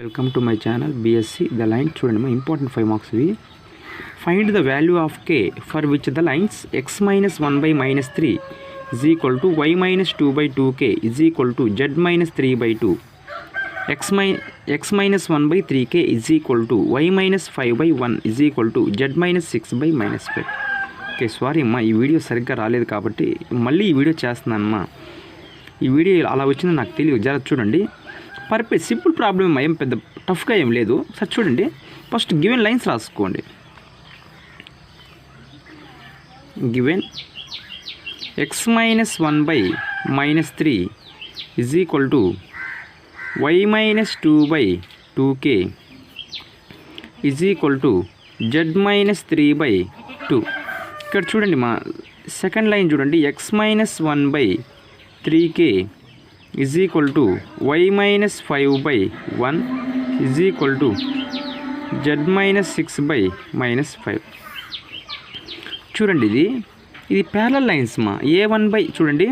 Welcome to my channel BSc the line. చూడండి మా important 5 marks ఇవి. Find the value of K for which the lines x minus 1 by minus 3 is equal to y minus 2 by 2k is equal to z minus 3 by 2. x minus 1 by 3k is equal to y minus 5 by 1 is equal to z minus 6 by minus 5. Okay, sorry అమ్మా, ఈ video సరిగ్గా రాలేదు కాబట్టి మళ్ళీ ఈ video చేస్తున్నానమ్మా. ఈ video అలా వచ్చిందని నాకు తెలియదు. జాగ్రత్త చూడండి. పర్ఫెక్ట్ సింపుల్ ప్రాబ్లం ఏం పెద్ద టఫ్గా ఏం లేదు. సార్ చూడండి, ఫస్ట్ గివెన్ లైన్స్ రాసుకోండి. Given x minus 1 by minus 3 is equal to y minus 2 by 2k is equal to z minus 3 by 2. ఇక్కడ చూడండి మా సెకండ్ లైన్ చూడండి. x minus 1 by 3k is equal to y minus 5 by 1 is equal to z minus 6 by minus 5. చూడండి, ఇది parallel lines మా. a1 by చూడండి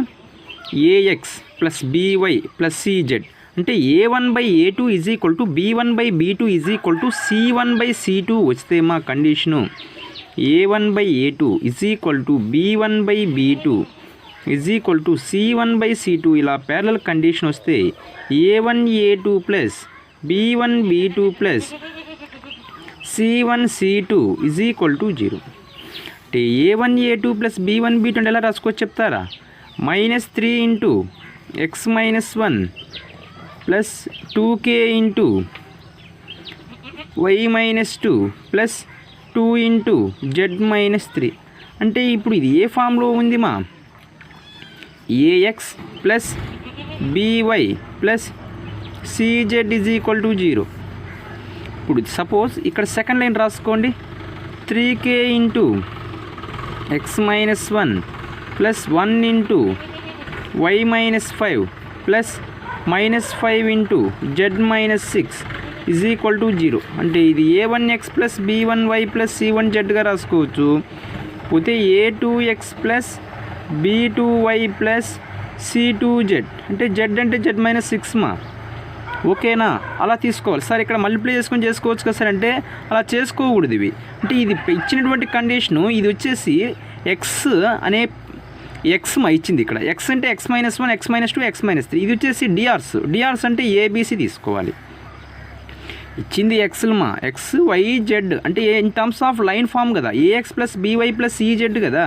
ax plus by plus cz అంటే a1 by a2 is equal to b1 by b2 is equal to c1 by c2 వస్తే మా condition a1 by a2 is equal to b1 by b2 is equal to c1 by c2 ఇలా parallel condition వస్తే a1 a2 plus b1 b2 plus c1 c2 is equal to 0. అంటే a1 a2 plus b1 b2 అంటే ఎలా రాసుకోవచ్చు చెప్తారా? -3 into x minus 1 plus 2k into y minus 2 plus 2 into z minus 3. అంటే ఇప్పుడు ఇది ఏ ఫామ్లో ఉంది మా? ax plus by plus cz is equal to 0. ఇప్పుడు సపోజ్ ఇక్కడ సెకండ్ లైన్ రాసుకోండి. 3k into x minus 1 plus 1 into y minus 5 plus minus 5 into z minus 6 is equal to 0. అంటే ఇది a1x plus b1y plus c1z గా రాసుకోవచ్చు. పోతే a2x plus b2y plus c2z అంటే z అంటే z minus 6 మా. ఓకేనా? అలా తీసుకోవాలి సార్. ఇక్కడ మల్టిప్లై చేసుకొని చేసుకోవచ్చు కదా సార్ అంటే అలా చేసుకోకూడదు. ఇవి అంటే ఇది ఇచ్చినటువంటి కండిషను ఇది వచ్చేసి ఎక్స్ అనే ఎక్స్ మా ఇచ్చింది. ఇక్కడ ఎక్స్ అంటే x minus 1 x minus 2 x minus 3. ఇది వచ్చేసి డిఆర్స్ అంటే ఏబీసీ తీసుకోవాలి. ఇచ్చింది ఎక్స్లు మా. ఎక్స్ వై జెడ్ అంటే in terms of line form కదా. A X plus B Y plus C Z కదా.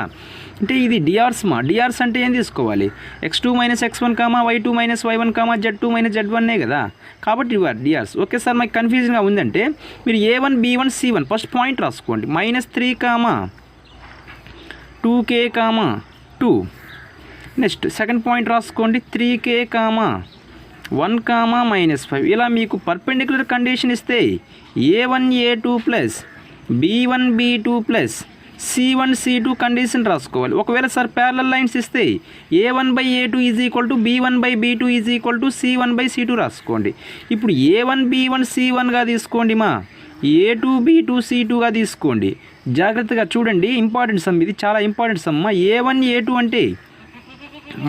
అంటే ఇది డిఆర్స్ మా. డిఆర్స్ అంటే ఏం తీసుకోవాలి? x2 minus x1 comma y2 minus y1 comma z2 minus z1 కదా. కాబట్టి ఇవి డిఆర్స్. ఓకే సార్, మాకు కన్ఫ్యూజన్గా ఉందంటే మీరు a1 b1 c1 first point రాసుకోండి. -3 comma 2k comma 2. Next second point రాసుకోండి. 3k comma 1 comma -5. ఇలా మీకు పర్పెండిక్యులర్ కండిషన్ ఇస్తే a1 a2 plus b1 b2 plus c1 c2 condition రాసుకోవాలి. ఒకవేళ సార్ ప్యారలల్ లైన్స్ ఇస్తే a1 by a2 is equal to b1 by b2 is equal to c1 by c2 రాసుకోండి. ఇప్పుడు a1 b1 c1గా తీసుకోండి మా. a2 b2 c2గా తీసుకోండి. జాగ్రత్తగా చూడండి, ఇంపార్టెంట్ సమ్ ఇది, చాలా ఇంపార్టెంట్ సమ్. a1 a2 అంటే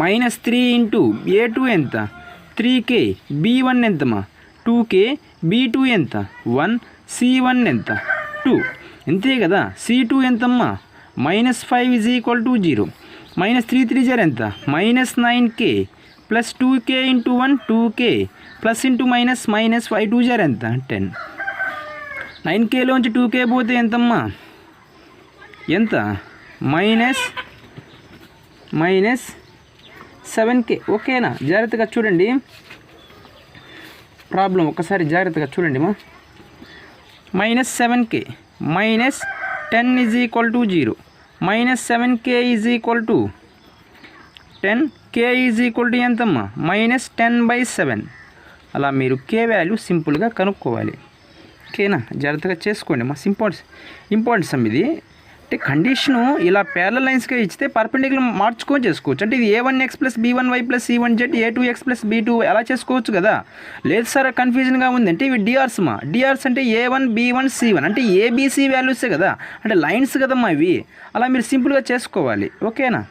-3 ఇంటూ a2 ఎంత 3k, b1 ఎంతమ్మా 2k, b2 ఎంత 1, c1 ఎంత 2. అంతే కదా. c2 ఎంతమ్మా -5 ఈజ్ ఈక్వల్ టు 0. -3 3 0 ఎంత -9k plus 2k into 1 2k plus into minus -5 2 0 ఎంత 10. 9kలోంచి 2k పోతే ఎంతమ్మా ఎంత -7k. ఓకేనా? జాగ్రత్తగా చూడండి ప్రాబ్లం ఒకసారి జాగ్రత్తగా చూడండి మా. -7k -10 is equal to 0 -7k is equal to 10, k is equal to ఎంతమ్మా -10/7. అలా మీరు k వాల్యూ సింపుల్గా కనుక్కోవాలి. ఓకేనా? జాగ్రత్తగా చేసుకోండి మా. ఇంపార్టెంట్ సమ్ ఇది. అంటే కండిషను ఇలా ప్యారలల్ లైన్స్గా ఇచ్చితే పర్పెండిక్యులర్ మార్చుకొని చేసుకోవచ్చు. అంటే ఇది a1x plus b1y plus c1z a2x plus b2 అలా చేసుకోవచ్చు కదా. లేదు సార్ కన్ఫ్యూజన్గా ఉందంటే ఇవి డిఆర్స్ మా. డిఆర్స్ అంటే a1 b1 c1 అంటే ఏబీసీ వాల్యూసే కదా. అంటే లైన్స్ కదమ్మా ఇవి. అలా మీరు సింపుల్గా చేసుకోవాలి. ఓకేనా?